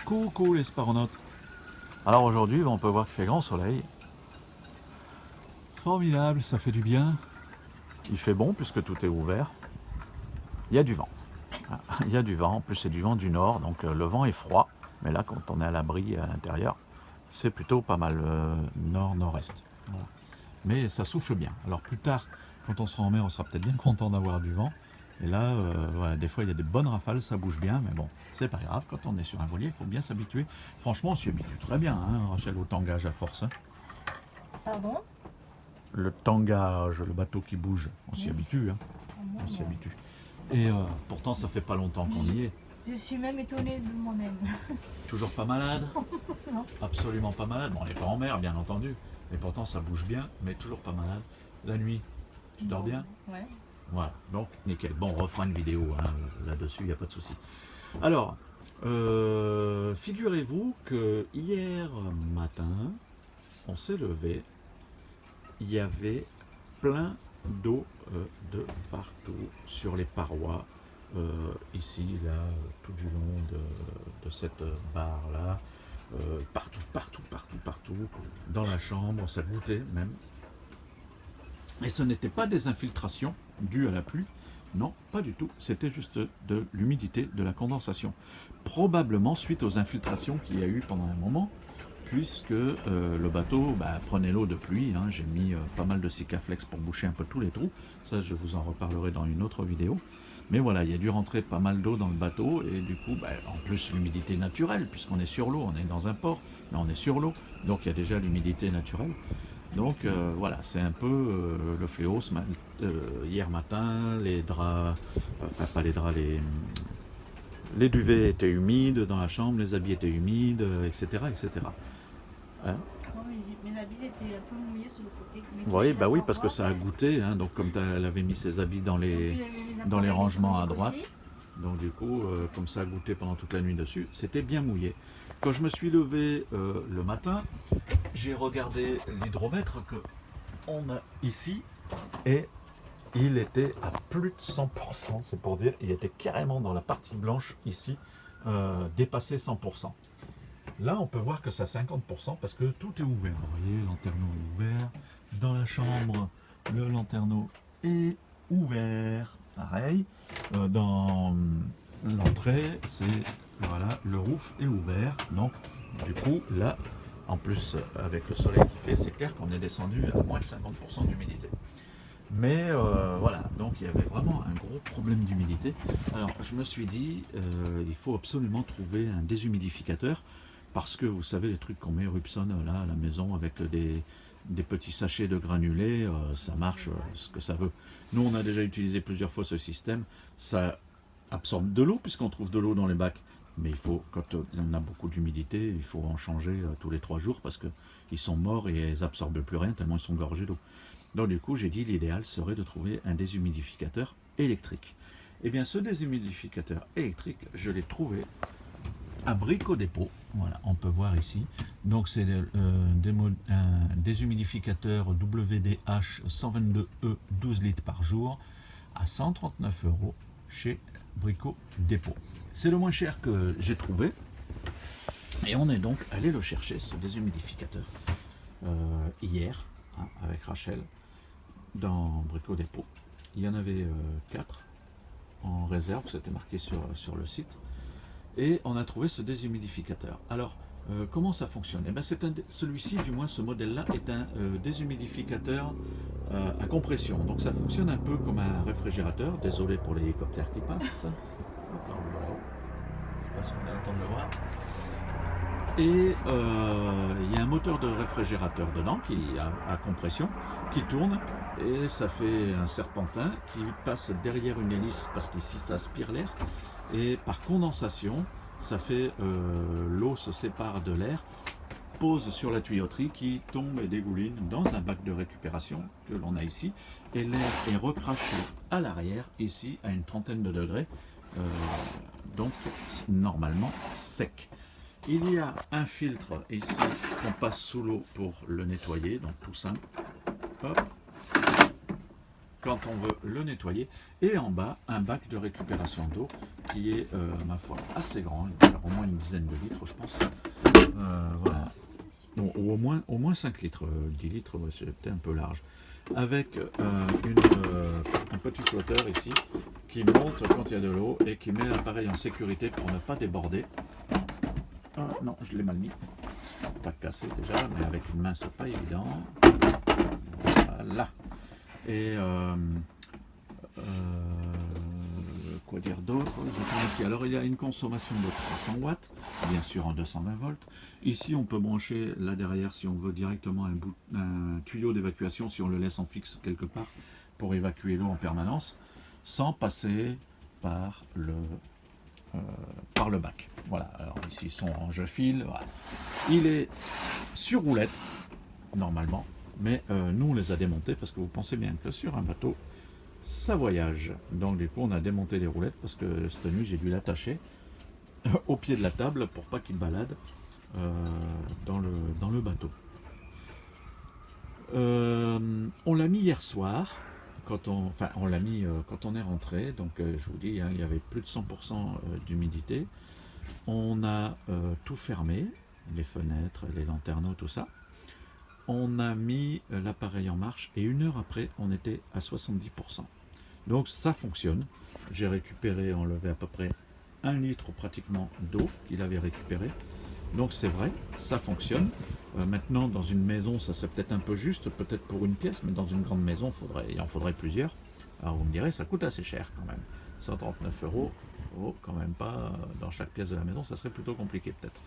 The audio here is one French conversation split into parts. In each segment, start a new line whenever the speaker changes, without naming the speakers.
Coucou les sparonautes. Alors aujourd'hui, on peut voir qu'il fait grand soleil. Formidable, ça fait du bien. Il fait bon puisque tout est ouvert. Il y a du vent. Il y a du vent, en plus c'est du vent du nord, donc le vent est froid. Mais là, quand on est à l'abri à l'intérieur, c'est plutôt pas mal nord-nord-est. Voilà. Mais ça souffle bien. Alors plus tard, quand on sera en mer, on sera peut-être bien content d'avoir du vent. Et là, voilà, des fois il y a des bonnes rafales, ça bouge bien, mais bon, c'est pas grave, quand on est sur un voilier, il faut bien s'habituer. Franchement, on s'y habitue très bien, hein, Rachel, au tangage à force. Hein.
Pardon?
Le tangage, le bateau qui bouge, on s'y
Oui.
habitue, hein, on s'y habitue. Et pourtant, ça fait pas longtemps qu'on y est.
Je suis même étonnée de moi-même.
Toujours pas malade?
Non.
Absolument pas malade. Bon, on n'est pas en mer, bien entendu, mais pourtant ça bouge bien, mais toujours pas malade. La nuit, tu dors bien?
Ouais.
Voilà, donc nickel. Bon, on refera une vidéo hein, là-dessus, il n'y a pas de souci. Alors, figurez-vous que hier matin, on s'est levé, il y avait plein d'eau de partout, sur les parois, ici, là, tout du long de cette barre-là, partout, partout, partout, partout, dans la chambre, ça goûtait même. Et ce n'était pas des infiltrations dues à la pluie, non, pas du tout, c'était juste de l'humidité, de la condensation. Probablement suite aux infiltrations qu'il y a eu pendant un moment, puisque le bateau prenait l'eau de pluie, hein. J'ai mis pas mal de Sikaflex pour boucher un peu tous les trous, ça je vous en reparlerai dans une autre vidéo. Mais voilà, il y a dû rentrer pas mal d'eau dans le bateau, et du coup, en plus l'humidité naturelle, puisqu'on est sur l'eau, on est dans un port, mais on est sur l'eau, donc il y a déjà l'humidité naturelle. Donc voilà, c'est un peu le fléau. Hier matin, les draps, enfin pas les draps, les duvets étaient humides dans la chambre, les habits étaient humides, etc. etc. Hein?
Mes habits étaient un peu mouillés sur le côté.
Oui, bah oui, parce que ça a goûté, hein, donc comme elle avait mis ses habits dans les rangements à droite, donc du coup, comme ça a goûté pendant toute la nuit dessus, c'était bien mouillé. Quand je me suis levé le matin, j'ai regardé l'hydromètre que on a ici et il était à plus de 100%, c'est pour dire, il était carrément dans la partie blanche ici, dépassé 100%. Là, on peut voir que c'est à 50% parce que tout est ouvert. Vous voyez, le lanterneau est ouvert. Dans la chambre, le lanterneau est ouvert. Pareil. Dans l'entrée, c'est voilà, le roof est ouvert. Donc, du coup, là, en plus, avec le soleil qui fait, c'est clair qu'on est descendu à moins de 50% d'humidité. Mais voilà, donc il y avait vraiment un gros problème d'humidité. Alors, je me suis dit, il faut absolument trouver un déshumidificateur. Parce que vous savez, les trucs qu'on met Rupson là à la maison avec des petits sachets de granulés, ça marche ce que ça veut. Nous, on a déjà utilisé plusieurs fois ce système. Ça absorbe de l'eau puisqu'on trouve de l'eau dans les bacs. Mais il faut, quand on a beaucoup d'humidité, il faut en changer tous les 3 jours parce qu'ils sont morts et ils n'absorbent plus rien tellement ils sont gorgés d'eau. Donc du coup, j'ai dit l'idéal serait de trouver un déshumidificateur électrique. Et bien ce déshumidificateur électrique, je l'ai trouvé à Brico Dépôt. Voilà, on peut voir ici. Donc c'est un déshumidificateur WDH 122E 12 litres par jour à 139 € chez Brico Dépôt. C'est le moins cher que j'ai trouvé. Et on est donc allé le chercher, ce déshumidificateur, hier, hein, avec Rachel, dans Brico Dépôt. Il y en avait 4 en réserve, c'était marqué sur le site. Et on a trouvé ce déshumidificateur. Alors, comment ça fonctionne? Eh bien, celui-ci, du moins ce modèle-là, est un déshumidificateur à compression. Donc ça fonctionne un peu comme un réfrigérateur. Désolé pour l'hélicoptère qui passe. Donc là, on le voit. Je ne sais pas si on a le temps de le voir. Et il y a un moteur de réfrigérateur dedans qui à compression qui tourne et ça fait un serpentin qui passe derrière une hélice parce qu'ici ça aspire l'air. Et par condensation, ça fait l'eau se sépare de l'air, pose sur la tuyauterie qui tombe et dégouline dans un bac de récupération que l'on a ici. Et l'air est recraché à l'arrière, ici, à une trentaine de degrés, donc normalement sec. Il y a un filtre ici qu'on passe sous l'eau pour le nettoyer, donc tout simple. Hop. quand on veut le nettoyer. Et en bas, un bac de récupération d'eau qui est, ma foi, assez grand, au moins une dizaine de litres, je pense. Voilà. Bon, ou au moins 5 litres. 10 litres, c'est peut-être un peu large. Avec un petit flotteur ici qui monte quand il y a de l'eau et qui met l'appareil en sécurité pour ne pas déborder. Ah, non, je l'ai mal mis. Pas cassé déjà, mais avec une main, c'est pas évident. Voilà. Et quoi dire d'autre? Je prends ici. Alors il y a une consommation de 300 watts, bien sûr en 220 volts. Ici on peut brancher là derrière si on veut directement un tuyau d'évacuation, si on le laisse en fixe quelque part pour évacuer l'eau en permanence, sans passer par le bac. Voilà, alors ici ils sont en jeu-fil. Voilà. Il est sur roulette, normalement, mais nous on les a démontés parce que vous pensez bien que sur un bateau, ça voyage. Donc du coup on a démonté les roulettes parce que cette nuit j'ai dû l'attacher au pied de la table pour pas qu'il balade dans le bateau. On l'a mis hier soir, on l'a mis quand on est rentré, donc je vous dis, hein, il y avait plus de 100% d'humidité. On a tout fermé, les fenêtres, les lanterneaux, tout ça. On a mis l'appareil en marche et 1 heure après, on était à 70%. Donc ça fonctionne. J'ai récupéré, enlevé à peu près 1 litre pratiquement d'eau qu'il avait récupéré. Donc c'est vrai, ça fonctionne. Maintenant, dans une maison, ça serait peut-être un peu juste, peut-être pour une pièce, mais dans une grande maison, il en faudrait plusieurs. Alors vous me direz, ça coûte assez cher quand même. 139 €, oh, quand même pas dans chaque pièce de la maison, ça serait plutôt compliqué peut-être.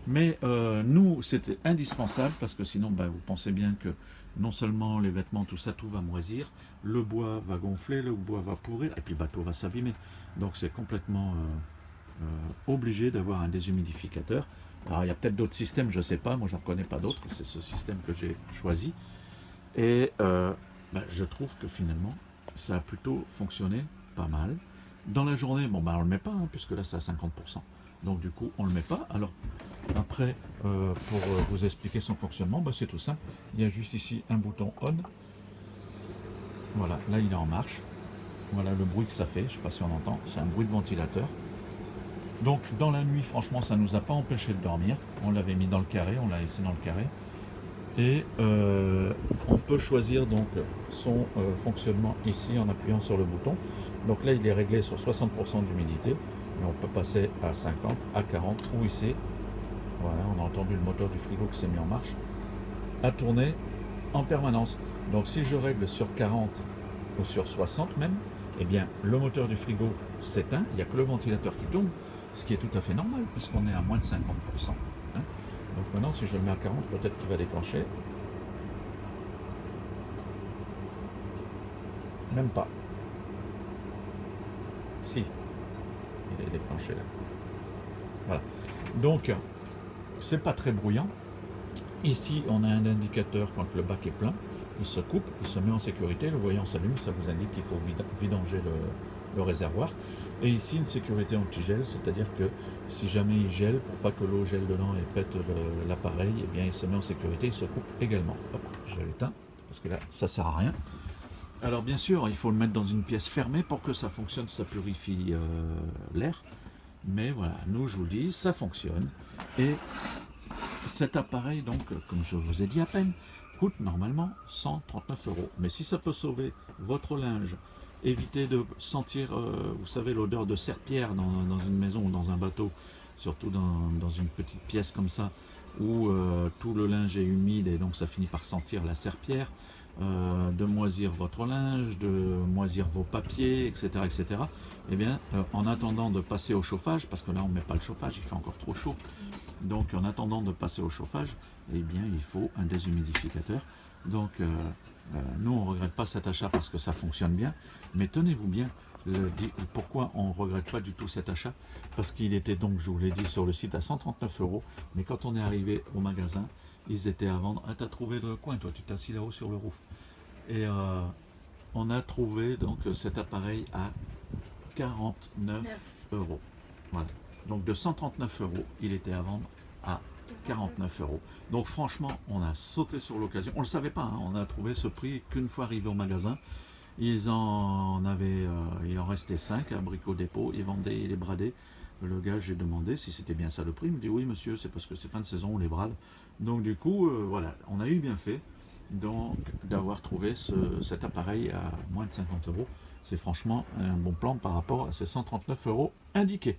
Mais nous, c'était indispensable parce que sinon, vous pensez bien que non seulement les vêtements, tout ça, tout va moisir, le bois va gonfler, le bois va pourrir, et puis le bateau va s'abîmer. Donc c'est complètement obligé d'avoir un déshumidificateur. Alors il y a peut-être d'autres systèmes, je ne sais pas, moi j'en connais pas d'autres, c'est ce système que j'ai choisi. Et je trouve que finalement, ça a plutôt fonctionné pas mal. Dans la journée, on ne le met pas, hein, puisque là c'est à 50%. Donc du coup, on ne le met pas. Alors après, pour vous expliquer son fonctionnement, c'est tout simple. Il y a juste ici un bouton on. Voilà, là il est en marche. Voilà le bruit que ça fait, je ne sais pas si on entend, c'est un bruit de ventilateur. Donc dans la nuit, franchement, ça ne nous a pas empêché de dormir. On l'avait mis dans le carré, on l'a laissé dans le carré. Et on peut choisir donc son fonctionnement ici en appuyant sur le bouton. Donc là il est réglé sur 60% d'humidité, mais on peut passer à 50, à 40 ou ici. Voilà, on a entendu le moteur du frigo qui s'est mis en marche, à tourner en permanence. Donc si je règle sur 40 ou sur 60 même, eh bien le moteur du frigo s'éteint, il n'y a que le ventilateur qui tourne, ce qui est tout à fait normal puisqu'on est à moins de 50%. Hein. Donc maintenant si je le mets à 40, peut-être qu'il va déclencher. Même pas. Si, il est déclenché là. Voilà. Donc c'est pas très bruyant. Ici on a un indicateur quand le bac est plein, il se coupe, il se met en sécurité, le voyant s'allume, ça vous indique qu'il faut vidanger le réservoir. Et ici une sécurité anti-gel, c'est-à-dire que si jamais il gèle, pour pas que l'eau gèle dedans et pète l'appareil, eh bien il se met en sécurité, il se coupe également. Hop, je l'éteins, parce que là ça sert à rien. Alors bien sûr, il faut le mettre dans une pièce fermée pour que ça fonctionne, ça purifie l'air. Mais voilà, nous je vous le dis, ça fonctionne. Et cet appareil, donc, comme je vous ai dit à peine, coûte normalement 139 €. Mais si ça peut sauver votre linge, éviter de sentir, vous savez, l'odeur de serpillière dans une maison ou dans un bateau, surtout dans une petite pièce comme ça, où tout le linge est humide et donc ça finit par sentir la serpillière, de moisir votre linge, de moisir vos papiers, etc. etc. Eh bien, en attendant de passer au chauffage, parce que là on ne met pas le chauffage, il fait encore trop chaud, donc en attendant de passer au chauffage, eh bien il faut un déshumidificateur. Donc nous on ne regrette pas cet achat parce que ça fonctionne bien, mais tenez-vous bien, pourquoi on ne regrette pas du tout cet achat? Parce qu'il était donc, je vous l'ai dit, sur le site à 139 €, mais quand on est arrivé au magasin, ils étaient à vendre. Ah, t'as trouvé le coin, toi, tu t'es assis là-haut sur le roof. Et on a trouvé donc cet appareil à 49 €. Voilà. Donc de 139 €, il était à vendre à 49 €. Donc franchement, on a sauté sur l'occasion. On ne le savait pas, hein, on a trouvé ce prix qu'une fois arrivé au magasin. il en restait 5 à Brico Dépôt, ils vendaient, ils les bradaient. Le gars, j'ai demandé si c'était bien ça le prix, il me dit oui monsieur, c'est parce que c'est fin de saison, on les brade. Donc du coup, voilà, on a eu bien fait donc d'avoir trouvé cet appareil à moins de 50 euros. C'est franchement un bon plan par rapport à ces 139 euros indiqués.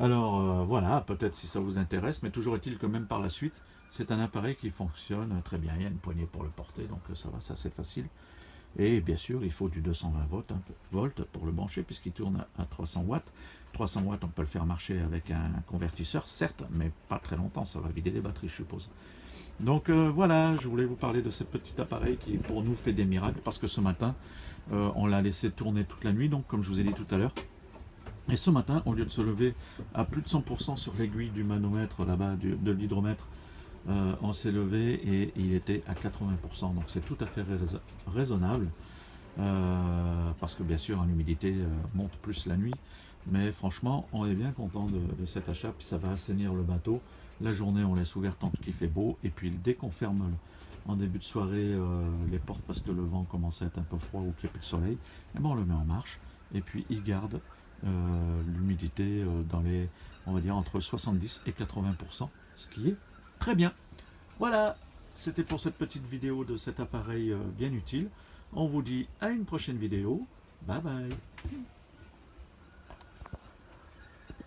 Alors voilà, peut-être si ça vous intéresse, mais toujours est-il que même par la suite, c'est un appareil qui fonctionne très bien. Il y a une poignée pour le porter, donc ça va, ça c'est facile. Et bien sûr, il faut du 220 volts pour le brancher, puisqu'il tourne à 300 watts. 300 watts, on peut le faire marcher avec un convertisseur, certes, mais pas très longtemps, ça va vider les batteries, je suppose. Donc voilà, je voulais vous parler de ce petit appareil qui, pour nous, fait des miracles, parce que ce matin, on l'a laissé tourner toute la nuit, donc comme je vous ai dit tout à l'heure. Et ce matin, au lieu de se lever à plus de 100% sur l'aiguille du manomètre, là-bas, de l'hydromètre, on s'est levé et il était à 80%, donc c'est tout à fait raisonnable, parce que bien sûr l'humidité monte plus la nuit, mais franchement on est bien content de cet achat, puis ça va assainir le bateau. La journée on laisse ouvert tant qu'il fait beau, et puis dès qu'on ferme en début de soirée les portes parce que le vent commence à être un peu froid ou qu'il n'y a plus de soleil, et ben on le met en marche, et puis il garde l'humidité dans les, on va dire, entre 70 et 80%, ce qui est très bien. Voilà, c'était pour cette petite vidéo de cet appareil bien utile. On vous dit à une prochaine vidéo. Bye bye.